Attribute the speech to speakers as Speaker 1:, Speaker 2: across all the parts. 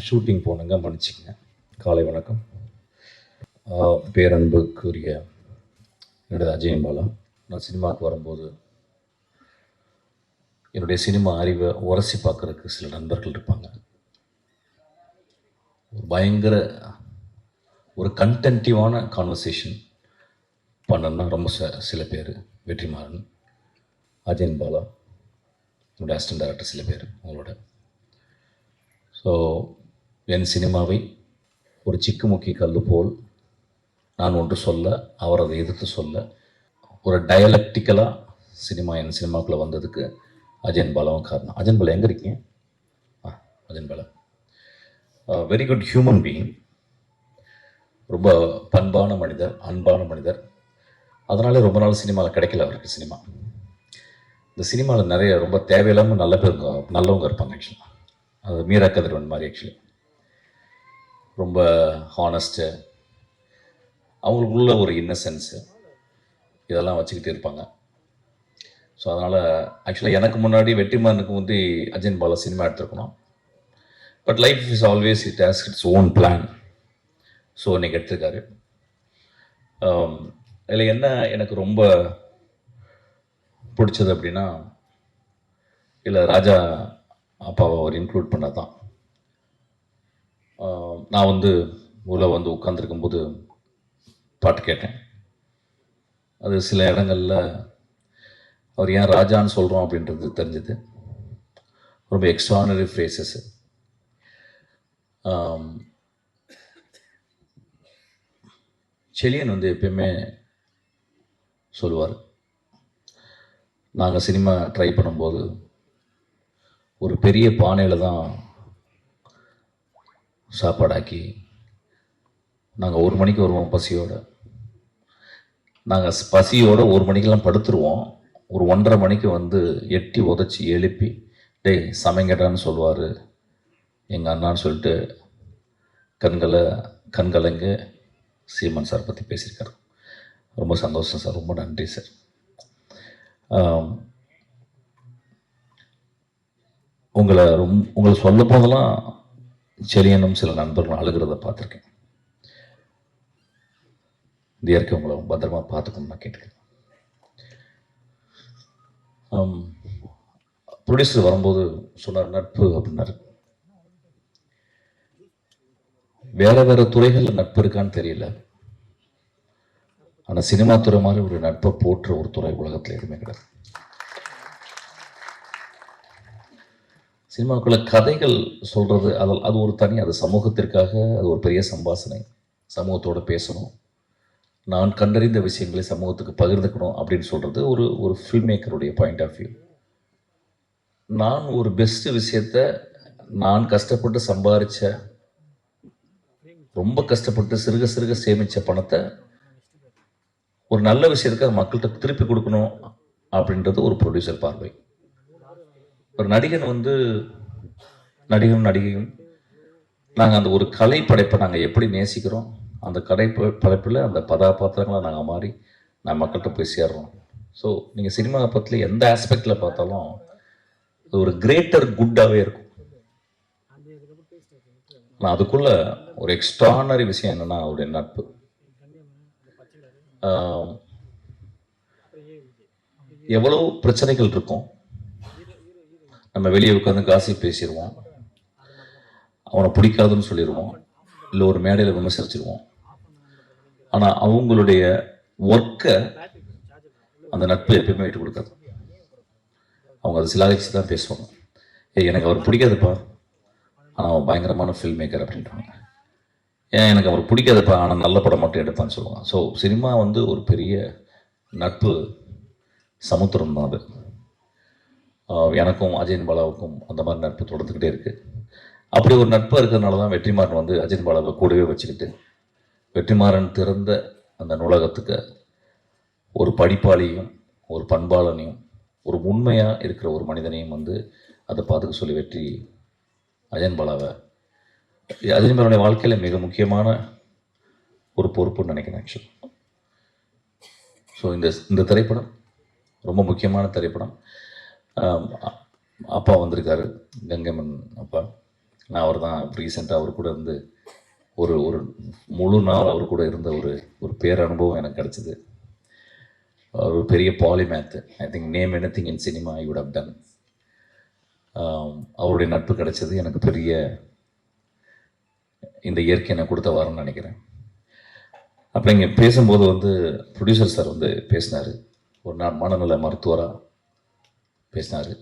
Speaker 1: Shooting போனங்க, மன்னிச்சிக்கங்க. காலை வணக்கம். பேரன்புக்குரிய என்னுடைய அஜயன் பாலா. நான் சினிமாவுக்கு வரும்போது என்னுடைய சினிமா அறிவை உரசி பார்க்குறதுக்கு சில நண்பர்கள் இருப்பாங்க. ஒரு பயங்கர ஒரு கண்டென்டிவான கான்வர்சேஷன் பண்ணணும்னா ரொம்ப சில பேர், வெற்றிமாறன், அஜயன் பாலா, என்னுடைய அசிஸ்டன்ட் டைரக்டர் சில பேர் அவங்களோட. ஸோ என் சினிமாவை ஒரு சிக்குமுக்கி கல்லு போல் நான் ஒன்று சொல்ல, அவர் அதை எதிர்த்து சொல்ல, ஒரு டயலக்டிக்கலாக என் சினிமாவுக்குள்ளே வந்ததுக்கு அஜயன் பாலாவும் காரணம். அஜயன் பாலா எங்கே இருக்கீங்க? Ajayan Bala very good human being, ரொம்ப பண்பான மனிதர், அன்பான மனிதர். அதனாலே ரொம்ப நாள் சினிமாவில் கிடைக்கல அவருக்கு. இந்த சினிமாவில் நிறைய ரொம்ப தேவையில்லாமல் நல்லவங்க இருப்பாங்க. ஆக்சுவலாக அது மீரா கதிரவன் மாதிரி. ஆக்சுவலி ரொம்ப ஹானஸ்ட்டு, அவங்களுக்குள்ள ஒரு இன்னசென்ஸு, இதெல்லாம் வச்சுக்கிட்டு இருப்பாங்க. ஸோ அதனால் ஆக்சுவலாக எனக்கு முன்னாடி வெற்றிமாறனுக்கு வந்து அஜயன் பாலா சினிமா எடுத்துருக்கணும். But life is always it has its own plan. So இன்னைக்கு எடுத்திருக்காரு. இதில் என்ன எனக்கு ரொம்ப பிடிச்சது அப்படின்னா, இல்லை ராஜா அப்பாவை அவர் இன்க்ளூட் பண்ணதான். நான் உள்ளே உட்காந்துருக்கும்போது பாட்டு கேட்டேன். அது சில இடங்களில் அவர் ஏன் ராஜான்னு சொல்கிறோம் அப்படின்றது தெரிஞ்சது. ரொம்ப எக்ஸ்ட்ரானரி ஃப்ரேசஸ். செலியன் எப்பயுமே சொல்லுவார், நாங்கள் சினிமா ட்ரை பண்ணும்போது ஒரு பெரிய பானையில் தான் சாப்பாடாக்கி நாங்கள் 1 மணிக்கு வருவோம் பசியோடு. நாங்கள் பசியோடு 1 மணிக்கெல்லாம் படுத்துருவோம். ஒரு 1:30 மணிக்கு எட்டி உதச்சி எழுப்பி டேய் சமைங்கடான்னு சொல்லுவார் எங்கள் அண்ணான்னு சொல்லிட்டு கண்கலங்க சீமன் சார் பற்றி பேசியிருக்காரு. ரொம்ப சந்தோஷம் சார், ரொம்ப நன்றி சார். உங்களை சொல்லும் போதெல்லாம் செலியனும் சில நண்பர்கள் அழுகிறத பார்த்துருக்கேன். இந்த இயற்கை உங்களை பத்திரமா பார்த்துக்கணும்னு நான் கேட்டுக்கிறேன். ப்ரொடியூசர் வரும்போது சொன்னார் நட்பு அப்படின்னாரு. வேற துறைகளில் நட்பு இருக்கான்னு தெரியல, ஆனால் சினிமா துறை மாதிரி ஒரு நட்பை போற்ற ஒரு துறை உலகத்தில் எதுவுமே கிடையாது. சினிமாவுக்குள்ள கதைகள் சொல்றது அது ஒரு தனி, அது சமூகத்திற்காக அது ஒரு பெரிய சம்பாசனை. சமூகத்தோடு பேசணும், நான் கண்டறிந்த விஷயங்களை சமூகத்துக்கு பகிர்ந்துக்கணும் அப்படின்னு சொல்றது ஒரு ஃபில்ம் மேக்கருடைய பாயிண்ட் ஆஃப் வியூ. நான் ஒரு பெஸ்ட் விஷயத்த நான் கஷ்டப்பட்டு சம்பாதிச்ச, ரொம்ப கஷ்டப்பட்டு சிறுக சேமிச்ச பணத்தை ஒரு நல்ல விஷயத்துக்கு மக்கள்கிட்ட திருப்பி கொடுக்கணும் அப்படின்றது ஒரு ப்ரொடியூசர் பார்வை. ஒரு நடிகனும் நடிகையும் நாங்கள் அந்த ஒரு கலை படைப்பை நாங்கள் எப்படி நேசிக்கிறோம், அந்த கலை படைப்பில் அந்த கதாபாத்திரங்களை நாங்கள் மாறி நான் மக்கள்கிட்ட போய் சேர்றோம். ஸோ நீங்கள் சினிமாவை பற்றி எந்த ஆஸ்பெக்டில் பார்த்தாலும் அது ஒரு கிரேட்டர் குட்டாகவே இருக்கும். ஆனால் அதுக்குள்ள ஒரு எக்ஸ்ட்ரானரி விஷயம் என்னன்னா அவருடைய நட்பு. எவ்வளோ பிரச்சனைகள் இருக்கும், நம்ம வெளியே உட்காந்து காசி பேசிடுவோம், அவனை பிடிக்காதுன்னு சொல்லிடுவோம், இல்லை ஒரு மேடையில் விமர்சிச்சிருவோம். ஆனால் அவங்களுடைய ஒர்க்கை அந்த நட்பு எப்பயுமே விட்டு கொடுக்காது. அவங்க அதை சிலாகிச்சு தான் பேசுவாங்க. எனக்கு அவர் பிடிக்காதுப்பா, ஆனால் அவன் பயங்கரமான ஃபில்ம் மேக்கர் அப்படின்றாங்க. எனக்கு அவர் பிடிக்காதுப்பா, ஆனால் நல்ல படம் மட்டும் எடுப்பான்னு சொல்லுவாங்க. ஸோ சினிமா ஒரு பெரிய நட்பு சமுத்திரம் தான் அது. எனக்கும் அஜயன் பாலாவுக்கும் அந்த மாதிரி நட்பு தொடர்ந்துக்கிட்டே இருக்குது. அப்படி ஒரு நட்பு இருக்கிறதுனால தான் வெற்றிமாறன் அஜயன் பாலாவை கூடவே வச்சுக்கிட்டு வெற்றிமாறன் திறந்த அந்த நூலகத்துக்கு ஒரு படிப்பாளியும் ஒரு பண்பாளனையும் ஒரு உண்மையாக இருக்கிற ஒரு மனிதனையும் அதை பார்த்துக்க சொல்லி வெற்றி அஜயன் பாலாவை, அஜயன் பாலாவுடைய வாழ்க்கையில் மிக முக்கியமான ஒரு பொறுப்புன்னு நினைக்கிறேன் ஆக்சுவலி. ஸோ இந்த திரைப்படம் ரொம்ப முக்கியமான திரைப்படம். அப்பா வந்திருக்காரு, கங்கைமன் அப்பா. நான் அவர் தான் ரீசெண்டாக அவர் கூட இருந்து ஒரு ஒரு முழு நாள் அவர் கூட இருந்த ஒரு பேரனுபவம் எனக்கு கிடச்சிது. ஒரு பெரிய polymath. I think name anything in cinema I would have done. அவருடைய நட்பு கிடைச்சது எனக்கு பெரிய இந்த இயற்கை எனக்கு கொடுத்த வாரம்னு நினைக்கிறேன். அப்போ இங்கே பேசும்போது வந்து ப்ரொடியூசர் சார் வந்து பேசினார். ஒரு நாள் மனநல மருத்துவராக பேசினார்.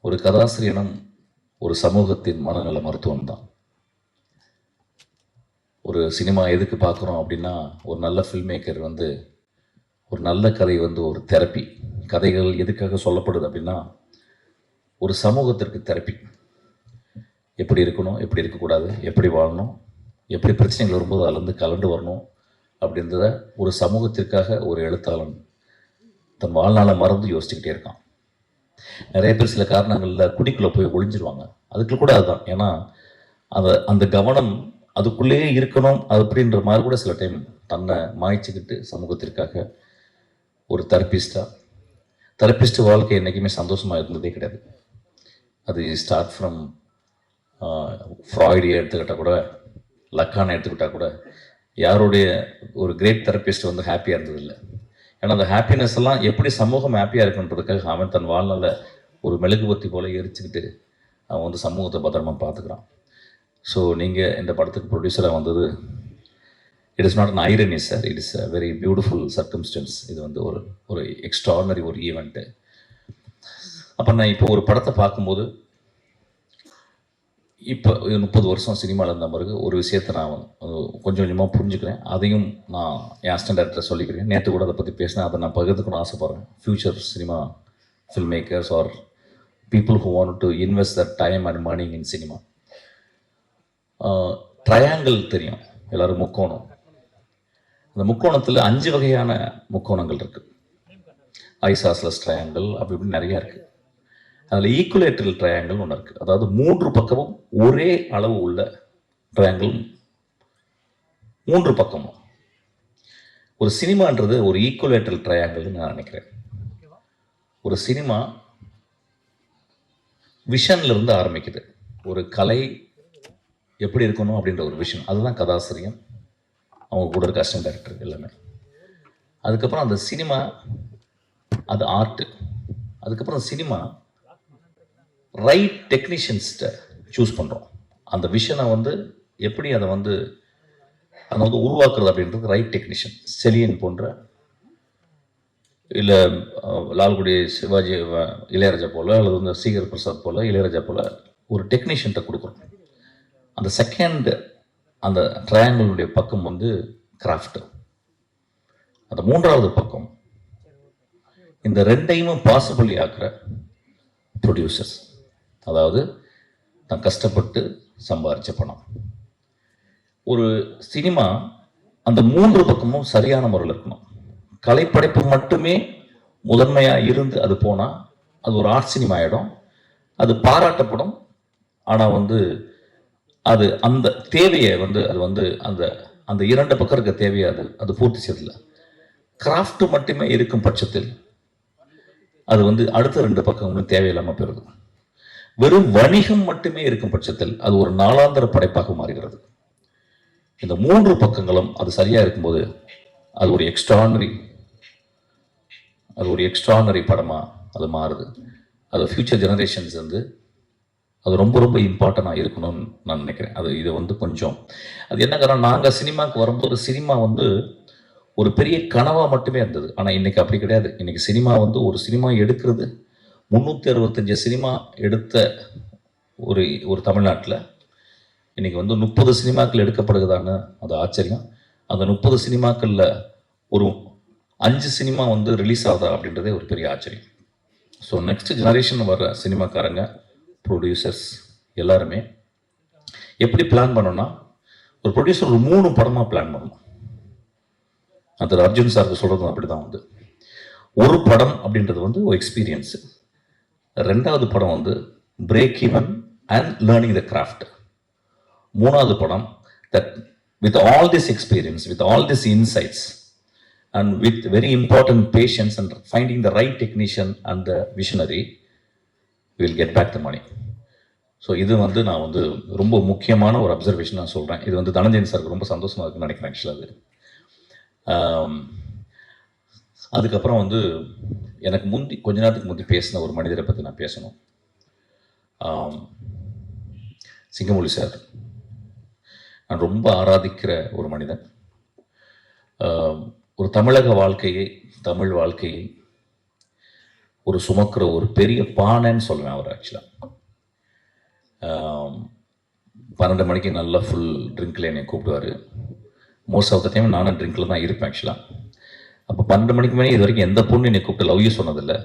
Speaker 1: ஒரு கதாசிரியனும் ஒரு சமூகத்தின் மனநல மருத்துவம் தான். ஒரு சினிமா எதுக்கு பார்க்குறோம் அப்படின்னா, ஒரு நல்ல ஃபில்ம் மேக்கர் வந்து ஒரு நல்ல கதை வந்து ஒரு தெரப்பி. கதைகள் எதுக்காக சொல்லப்படுது அப்படின்னா, ஒரு சமூகத்திற்கு தெரப்பி. எப்படி இருக்கணும், எப்படி இருக்கக்கூடாது, எப்படி வாழணும், எப்படி பிரச்சனைகள் வரும்போது அதிலேருந்து கலந்து வரணும் அப்படின்றத ஒரு சமூகத்திற்காக ஒரு எழுத்தாளன் தன் வாழ்நாளை மறந்து யோசிச்சுக்கிட்டே இருக்கான். நிறைய பேர் சில காரணங்களில் குடிக்குள்ளே போய் ஒளிஞ்சிருவாங்க. அதுக்குள்ள கூட அதுதான். ஏன்னா அந்த கவனம் அதுக்குள்ளேயே இருக்கணும் அப்படின்ற மாதிரி கூட சில டைம் தன்னை மாய்ச்சிக்கிட்டு சமூகத்திற்காக ஒரு தெரப்பிஸ்ட் வாழ்க்கை என்றைக்குமே சந்தோஷமாக இருந்ததே கிடையாது. அது ஸ்டார்ட் ஃப்ரம் ஃப்ராய்டியை எடுத்துக்கிட்டால் கூட, லக்கானை எடுத்துக்கிட்டால் கூட, யாருடைய ஒரு கிரேட் தெரப்பிஸ்ட் வந்து ஹாப்பியாக இருந்ததில்லை. ஏன்னா அந்த ஹாப்பினஸ் எல்லாம் எப்படி சமூகம் ஹாப்பியாக இருக்குன்றதுக்காக அவன் தன் வாழ்நாள ஒரு மெழுகுவர்த்தி போல எரிச்சுக்கிட்டு அவன் வந்து சமூகத்தை பத்திரமா பார்த்துக்கிறான். ஸோ நீங்கள் இந்த படத்துக்கு ப்ரொடியூசராக வந்தது, it is not an irony sir, it is a very beautiful circumstances. இது வந்து ஒரு எக்ஸ்ட்ரானரி ஒரு ஈவெண்ட்டு. அப்போ நான் இப்போ ஒரு படத்தை பார்க்கும்போது, இப்போ 30 வருஷம் சினிமாவில் இருந்த பிறகு ஒரு விஷயத்தை நான் கொஞ்சம் கொஞ்சமாக புரிஞ்சுக்கிறேன். அதையும் நான் என் அசிஸ்டன்ட் டைரக்டர் சொல்லிக்கிறேன். நேற்று கூட அதை பற்றி பேசினேன். அதை நான் பகிர்ந்துக்கணும்னு ஆசைப்பட்றேன். Future cinema film makers are people who want to invest the time and money in cinema. Triangle தெரியும் எல்லோரும், முக்கோணம். அந்த முக்கோணத்தில் 5 வகையான முக்கோணங்கள் இருக்குது. ஐசாஸ்லஸ் ட்ரையாங்கிள் அப்படி இப்படி நிறையா இருக்குது. அதில் ஈக்குவலேட்டரல் ட்ரையாங்கிள் ஒன்று இருக்குது. அதாவது 3 பக்கமும் ஒரே அளவு உள்ள ட்ரையாங்கிள் 3 பக்கமும். ஒரு சினிமான்றது ஒரு ஈக்குவலேட்டரல் ட்ரையாங்கிள்னு நான் நினைக்கிறேன். ஒரு சினிமா விஷன்ல இருந்து ஆரம்பிக்குது. ஒரு கலை எப்படி இருக்கணும் அப்படின்ற ஒரு விஷன், அதுதான் கதாசிரியம், அவங்க கூட இருக்க அசிஸ்டன்ட் டைரக்டர் எல்லாமே. அதுக்கப்புறம் அந்த சினிமா அது ஆர்ட். அதுக்கப்புறம் சினிமா ரைட் டெக்னீஷியன்ஸ்கிட்ட சூஸ் பண்ணுறோம். அந்த விஷனை வந்து எப்படி அதை வந்து உருவாக்குறது அப்படின்றது ரைட் டெக்னீஷியன். செலியன் போன்ற, இல்லை லால்குடி சிவாஜி இளையராஜா போல், அல்லது வந்து சீகர் பிரசாத் போல், இளையராஜா போல் ஒரு டெக்னீஷியன்கிட்ட கொடுக்குறோம். அந்த செகண்ட் அந்த ட்ரையாங்கிளுடைய பக்கம் வந்து கிராஃப்ட். அந்த 3வது பக்கம் இந்த 2ஐயும் பாசிபிள் ஆக்குற ப்ரொடியூசர்ஸ். அதாவது நான் கஷ்டப்பட்டு சம்பாதிச்ச பணம். ஒரு சினிமா அந்த 3 பக்கமும் சரியான முறையில் இருக்கணும். கலைப்படைப்பு மட்டுமே முதன்மையாக இருந்து அது போனால் அது ஒரு ஆர்ட் சினிமா ஆகிடும். அது பாராட்டப்படும். ஆனால் வந்து அது அந்த தேவையை வந்து அது வந்து அந்த அந்த 2 பக்கம் இருக்க தேவையை அது பூர்த்தி செய்யல. கிராஃப்ட் மட்டுமே இருக்கும் பட்சத்தில் அது வந்து அடுத்த 2 பக்கங்களும் தேவையில்லாமல் போயிடுது. வெறும் வணிகம் மட்டுமே இருக்கும் பட்சத்தில் அது ஒரு நாளாந்தர படைப்பாக மாறுகிறது. இந்த 3 பக்கங்களும் அது சரியா இருக்கும்போது அது ஒரு எக்ஸ்ட்ரானரி படமா அது மாறுது. அது ஃபியூச்சர் ஜெனரேஷன்ஸ் வந்து அது ரொம்ப ரொம்ப இம்பார்ட்டண்டாக இருக்கணும்னு நான் நினைக்கிறேன். இதை வந்து கொஞ்சம் அது என்ன காரணம், நாங்கள் சினிமாவுக்கு வரும்போது சினிமா வந்து ஒரு பெரிய கனவாக மட்டுமே இருந்தது. ஆனால் இன்னைக்கு அப்படி கிடையாது. இன்னைக்கு சினிமா வந்து ஒரு சினிமா எடுக்கிறது 365 சினிமா எடுத்த ஒரு தமிழ்நாட்டில் இன்னைக்கு வந்து 30 சினிமாக்கள் எடுக்கப்படுகிறதான அது ஆச்சரியம். அந்த 30 சினிமாக்களில் ஒரு 5 சினிமா வந்து ரிலீஸ் ஆகுதா அப்படின்றதே ஒரு பெரிய ஆச்சரியம். ஸோ நெக்ஸ்ட் ஜெனரேஷன் வர்ற சினிமாக்காரங்க, ப்ரொடியூசர்ஸ் எல்லாருமே எப்படி பிளான் பண்ணோம்னா, ஒரு ப்ரொடியூசர் ஒரு 3 படமாக பிளான் பண்ணணும். அது அர்ஜுன் சாருக்கு சொல்கிறதும் அப்படி தான். வந்து ஒரு படம் அப்படின்றது வந்து ஒரு எக்ஸ்பீரியன்ஸு. 2வது படம் வந்து break even and learning the craft. 3வது படம் that with all this experience, with all this insights and with very important patience and finding the right technician and the visionary, we will get back the money. So இது வந்து நான் வந்து ரொம்ப முக்கியமான ஒரு observation நான் சொல்கிறேன். இது வந்து தனஞ்சயன் சாருக்கு ரொம்ப சந்தோஷமாக இருக்குன்னு நினைக்கிறேன் ஆக்சுவலாக அது. அதுக்கப்புறம் வந்து எனக்கு கொஞ்ச நேரத்துக்கு முந்தி பேசின ஒரு மனிதரை பற்றி நான் பேசணும். சிங்கமொழி சார் நான் ரொம்ப ஆராதிக்கிற ஒரு மனிதன். ஒரு தமிழக வாழ்க்கையை, தமிழ் வாழ்க்கையை ஒரு சுமக்கிற ஒரு பெரிய பானைன்னு சொல்லுவேன் அவர் ஆக்சுவலாக. 12 மணிக்கு நல்லா ஃபுல் ட்ரிங்க்கில் என்னை கூப்பிடுவார். மோஸ்ட் ஆஃப் த டைம் நானும் ட்ரிங்க்கில் தான் இருப்பேன் ஆக்சுவலாக. அப்போ 12 மணிக்கு மேலே இது வரைக்கும் எந்த பொண்ணு என்னை கூப்பிட்டு லவ் யூ சொன்னதில்லை.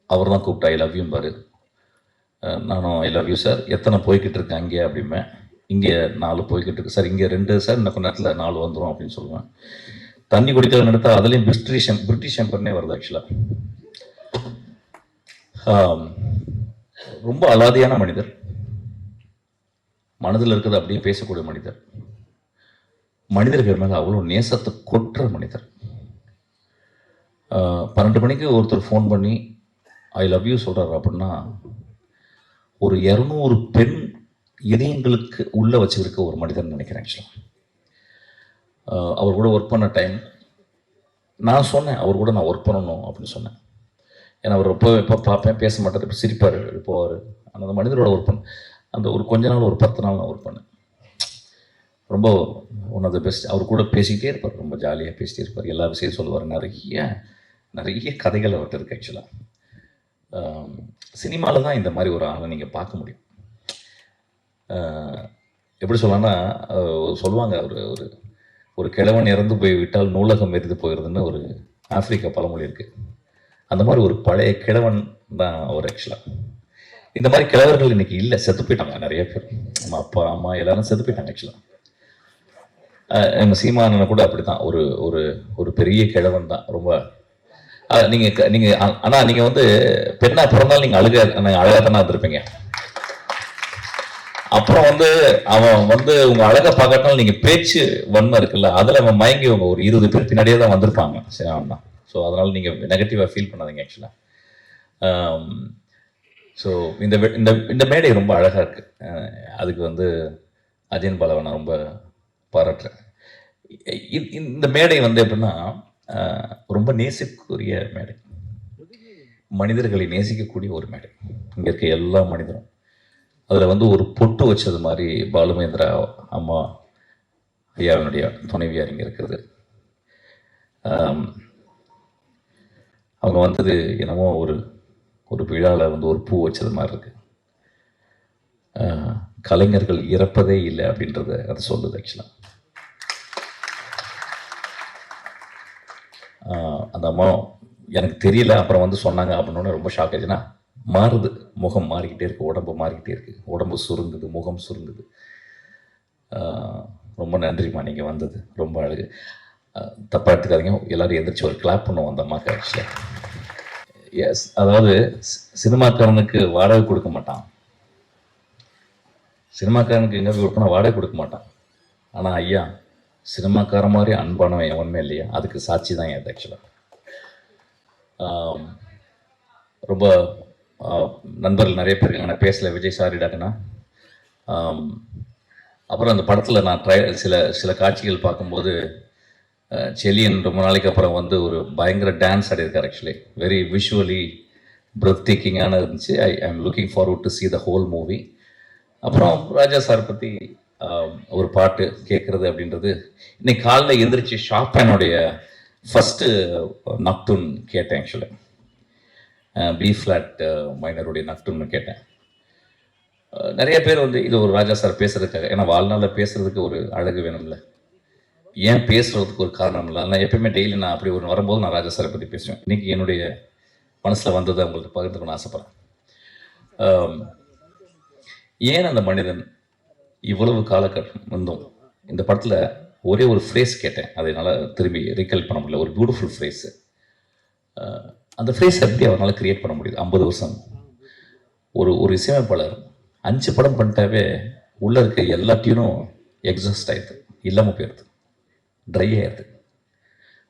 Speaker 1: அவர் தான் கூப்பிட்டு ஐ லவ் யூ பாரு. நானும் ஐ லவ் யூ சார், எத்தனை போய்கிட்டு இருக்கேன் அங்கே அப்படிம்பேன். இங்கே 4 போய்கிட்டு இருக்கு சார், இங்கே 2 சார், இன்னும் கொஞ்ச நேரத்தில் 4 வந்துடும் அப்படின்னு சொல்லுவேன். தண்ணி குடிக்கிறது நினைத்தா அதுலேயும் பிரிட்டிஷ் எம்பர்னே வருது ஆக்சுவலாக. ரொம்ப அலாதியான மனிதர், மனதில் இருக்கிறது அப்படியே பேசக்கூடிய மனிதர், மனிதர்கள் மேலே அவ்வளோ நேசத்தை கொட்டுற மனிதர். 12 மணிக்கு ஒருத்தர் ஃபோன் பண்ணி ஐ லவ் யூ சொல்கிறாரு அப்படின்னா ஒரு 200 பெண் இதயங்களுக்கு உள்ளே வச்சுருக்க ஒரு மனிதன் நினைக்கிறேன் ஆக்சுவலாக. அவர் கூட ஒர்க் பண்ண டைம் நான் சொன்னேன், அவர் கூட நான் ஒர்க் பண்ணணும் அப்படின்னு சொன்னேன். ஏன்னா அவர் எப்போ பார்ப்பேன், பேச மாட்டார், இப்போ சிரிப்பார், போவார். அந்த மனிதரோட ஒர்க் பண்ண அந்த ஒரு கொஞ்ச நாள், ஒரு 10 நாள் நான் ஒர்க் பண்ணேன். ரொம்ப ஒன் ஆஃப் த பெஸ்ட். அவர் கூட பேசிக்கிட்டே இருப்பார், ரொம்ப ஜாலியாக பேசிட்டே இருப்பார், எல்லா விஷயம் சொல்லுவார். நிறைய கதைகள் அவர்கிட்ட இருக்குது ஆக்சுவலாக. சினிமாவில் தான் இந்த மாதிரி ஒரு ஆளை நீங்கள் பார்க்க முடியும். எப்படி சொல்லலாம்னா, சொல்லுவாங்க ஒரு ஒரு கிழவன் இறந்து போய் விட்டால் நூலகம் எரிந்து போயிடுதுன்னு ஒரு ஆப்பிரிக்கா பழமொழி இருக்குது. அந்த மாதிரி ஒரு பழைய கிழவன் தான் அவர் ஆக்சுவலாக. இந்த மாதிரி கிழவர்கள் இன்னைக்கு இல்லை, செத்து போயிட்டாங்க நிறைய பேர். நம்ம அப்பா அம்மா எல்லாரும் செத்து போயிட்டாங்க ஆக்சுவலாக. நம்ம சீமானனை கூட அப்படி தான், ஒரு ஒரு ஒரு பெரிய கிழவன் தான். ரொம்ப நீங்கள் ஆனால் நீங்கள் வந்து பெண்ணாக பிறந்தாலும் நீங்கள் அழகாக தானே இருந்திருப்பீங்க. அப்புறம் வந்து அவன் வந்து உங்க அழகை பார்க்கறதுனால நீங்க பேச்சு வன்மை இருக்குல்ல, அதுல அவன் மயங்கி உங்க ஒரு 20 பேர் பின்னாடியே தான் வந்திருப்பாங்க. சரி, அவன் ஸோ அதனால நீங்க நெகட்டிவா ஃபீல் பண்ணாதீங்க ஆக்சுவலா. ஸோ இந்த இந்த இந்த மேடை ரொம்ப அழகா இருக்கு. அதுக்கு வந்து அஜயன் பாலாவை நான் ரொம்ப பாராட்டுறேன். இந்த மேடை வந்து எப்படின்னா ரொம்ப நேசிக்கக்கூடிய மேடை, மனிதர்களை நேசிக்கக்கூடிய ஒரு மேடை. இங்க இருக்க எல்லா மனிதரும் அதில் வந்து ஒரு பொட்டு வச்சது மாதிரி பாலுமேந்திரா அம்மா ஐயாவினுடைய துணைவியார் இங்கே இருக்கிறது. அவங்க வந்தது என்னமோ ஒரு விழாவில் வந்து ஒரு பூ வச்சது மாதிரி இருக்கு. கலைஞர்கள் இறப்பதே இல்லை அப்படின்றத அது சொல்லுது ஆக்சுவலாக. அந்த அம்மா எனக்கு தெரியல, அப்புறம் வந்து சொன்னாங்க அப்படின்னு ரொம்ப ஷாக் ஆச்சுன்னா, மாறுது, முகம் மாறிக்கிட்டே இருக்கு, உடம்பு மாறிக்கிட்டே இருக்கு, உடம்பு சுருங்குது, முகம் சுருங்குது. ரொம்ப நன்றிம்மா, நீங்கள் வந்தது ரொம்ப அழகு. தப்பாக எடுத்துக்காதீங்க, எல்லாரும் எந்திரிச்சு ஒரு கிளாப் பண்ணுவோம் அந்த அம்மாக்கு ஆக்சுவலாக. எஸ், அதாவது சினிமாக்காரனுக்கு வாடகை கொடுக்க மாட்டான், சினிமாக்காரனுக்கு எங்கே கொடுப்பனா வாடகை கொடுக்க மாட்டான். ஆனால் ஐயா சினிமாக்கார மாதிரி அன்பானவன் எவனுமே இல்லையா, அதுக்கு சாட்சி தான் என் ஆக்சுவலாக. ரொம்ப நண்பர்கள் நிறைய பேர் நான் பேசல, விஜய் சாரி டாக்குனா. அப்புறம் அந்த படத்தில் நான் சில காட்சிகள் பார்க்கும்போது செலியன் ரொம்ப நாளைக்கு அப்புறம் வந்து ஒரு பயங்கர டான்ஸ் ஆடியிருக்கார் ஆக்சுவலி. வெரி விஷுவலி பிரெத் டேக்கிங்கான இருந்துச்சு. I am looking forward to see the whole movie. அப்புறம் ராஜா சார் பற்றி ஒரு பாட்டு கேட்குறது அப்படின்றது, இன்னைக்கு காலையில் எந்திரிச்சு ஷாப்பானுடைய ஃபஸ்ட்டு நக்டூன் கேட்டேன் ஆக்சுவலி. பி ஃப்ளாட் மைனருடைய நக்டூன்னு கேட்டேன். நிறைய பேர் வந்து இது ஒரு ராஜா சார் பேசுறதுக்காக, ஏன்னா வாழ்நாளில் பேசுறதுக்கு ஒரு அழகு வேணும்ல, ஏன் பேசுறதுக்கு ஒரு காரணம் இல்லை. நான் எப்பயுமே டெய்லி நான் அப்படி ஒரு வரும்போது நான் ராஜா சாரை பற்றி பேசுவேன். இன்னைக்கு என்னுடைய மனசில் வந்ததை உங்களுக்கு பகிர்ந்துக்கணும்னு ஆசைப்படுறேன். ஏன் அந்த மனிதன் இவ்வளவு காலகட்டம் வந்தும் இந்த படத்தில் ஒரே ஒரு ஃப்ரேஸ் கேட்டேன், அதை என்னால் திரும்பி ரீகால் பண்ண முடியல. ஒரு பியூட்டிஃபுல் ஃப்ரேஸு. அந்த ஃப்ரேஸ் எப்படி அவரால் கிரியேட் பண்ண முடியுது? 50 வருஷம் ஒரு இசையமைப்பாளர் 5 படம் பண்ணிட்டாவே உள்ளே இருக்க எல்லா டியூனும் எக்ஸாஸ்ட் ஆயிடுது, இல்லாமல் போயிடுது, ட்ரை ஆயிடுது.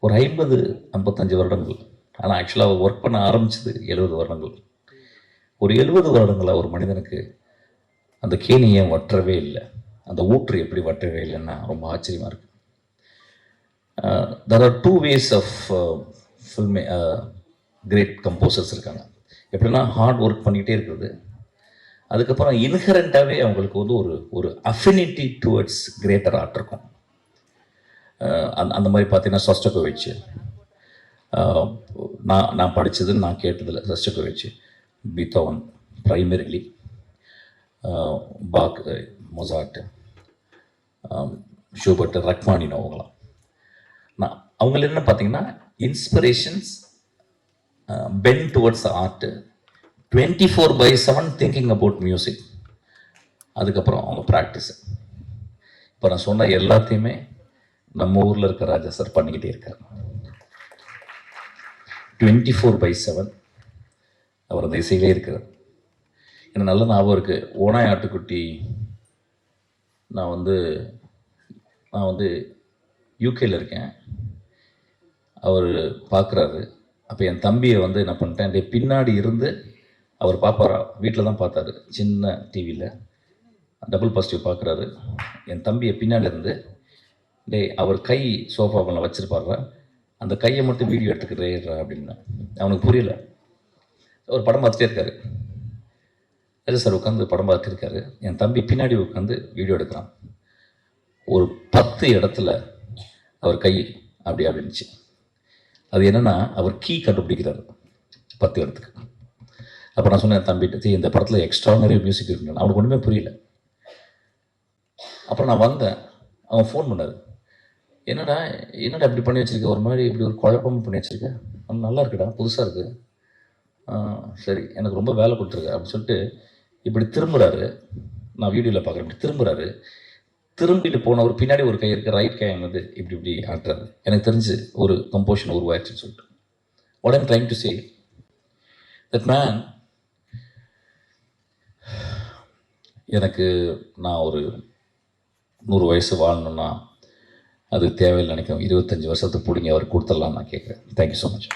Speaker 1: ஒரு 50-55 வருடங்கள். ஆனால் ஆக்சுவலாக அவர் ஒர்க் பண்ண ஆரம்பிச்சது 70 வருடங்கள். ஒரு 70 வருடங்களாக ஒரு மனிதனுக்கு அந்த கேணி ஏன் வற்றவே இல்லை, அந்த ஊற்று எப்படி வற்றவே இல்லைன்னா ரொம்ப ஆச்சரியமாக இருக்குது. There are 2 ways of film great composers இருக்காங்க. எப்படின்னா ஹார்ட் ஒர்க் பண்ணிக்கிட்டே இருக்கிறது, அதுக்கப்புறம் இன்ஹரண்ட்டாகவே அவங்களுக்கு வந்து ஒரு அஃபினிட்டி டுவர்ட்ஸ் கிரேட்டர் ஆர்ட் இருக்கும். அந்த மாதிரி பார்த்தீங்கன்னா சொஸ்டகோவிச், நான் படித்தது நான் கேட்டதில் Shostakovich, Beethoven primarily, Bach, Mozart, Schubert, Rachmaninoff, அவங்களாம் அவங்கள என்ன பார்த்தீங்கன்னா inspirations been towards art, 24/7 thinking about music. அதுக்கப்புறம் அவங்க ப்ராக்டிஸ். இப்போ நான் சொன்ன எல்லாத்தையுமே நம்ம ஊரில் இருக்க ராஜா சார் பண்ணிக்கிட்டே இருக்கார். 24/7 அவர் அந்த இசையிலே இருக்கிறார். எனக்கு நல்ல ஞாபகம் இருக்குது, ஓனாய் ஆட்டுக்குட்டி நான் வந்து யூகேல இருக்கேன், அவர் பார்க்குறாரு. அப்போ என் தம்பியை வந்து என்ன பண்ணிட்டேன், டே பின்னாடி இருந்து அவர் பார்ப்பாரா, வீட்டில் தான் பார்த்தாரு, சின்ன டிவியில் டபுள் பாசிட்டிவ் பார்க்குறாரு. என் தம்பியை பின்னாடி இருந்து, டே அவர் கை சோஃபாவில் வச்சுருப்பாரா, அந்த கையை மட்டும் வீடியோ எடுத்துக்கிறேன் அப்படின்னா. அவனுக்கு புரியல. அவர் படம் பார்த்துட்டே இருக்காரு. ராஜா சார் உட்காந்து படம் பார்த்துட்டு இருக்காரு, என் தம்பி பின்னாடி உட்காந்து வீடியோ எடுக்கிறான். ஒரு 10 இடத்துல அவர் கை அப்படி இருந்துச்சு. அது என்னென்னா அவர் கீ கண்டுபிடிக்கிறார் 10 இடத்துக்கு. அப்போ நான் சொன்னேன் தம்பிட்டு, இந்த படத்தில் எக்ஸ்ட்ரானரி மியூசிக் இருக்குன்னு. அவனுக்கு ஒன்றுமே புரியல. அப்புறம் நான் வந்தேன், அவன் ஃபோன் பண்ணார், என்னடா இப்படி பண்ணி வச்சுருக்க, ஒரு மாதிரி இப்படி ஒரு குழப்பமும் பண்ணி வச்சுருக்க, அவன் நல்லா இருக்குடா, புதுசாக இருக்குது, சரி எனக்கு ரொம்ப வேலை கொடுத்துருக்கு அப்படின்னு சொல்லிட்டு இப்படி திரும்புகிறாரு. நான் வீடியோவில் பார்க்குறேன், இப்படி திரும்புகிறாரு. திரும்பிட்டு போனவர் பின்னாடி ஒரு கை இருக்குது, ரைட் கை வந்து இப்படி ஆட்டுறாரு. எனக்கு தெரிஞ்சு ஒரு கம்போஷன் உருவாயிடுச்சுன்னு சொல்லிட்டு. What I'm trying to say, that man, எனக்கு நான் ஒரு 100 வயசு வாழணுன்னா அது தேவையில்லை நினைக்கிறேன். 25 வருஷத்துக்கு பிடிங்க அவர் கொடுத்துடலாம் நான் கேட்குறேன். Thank you so much.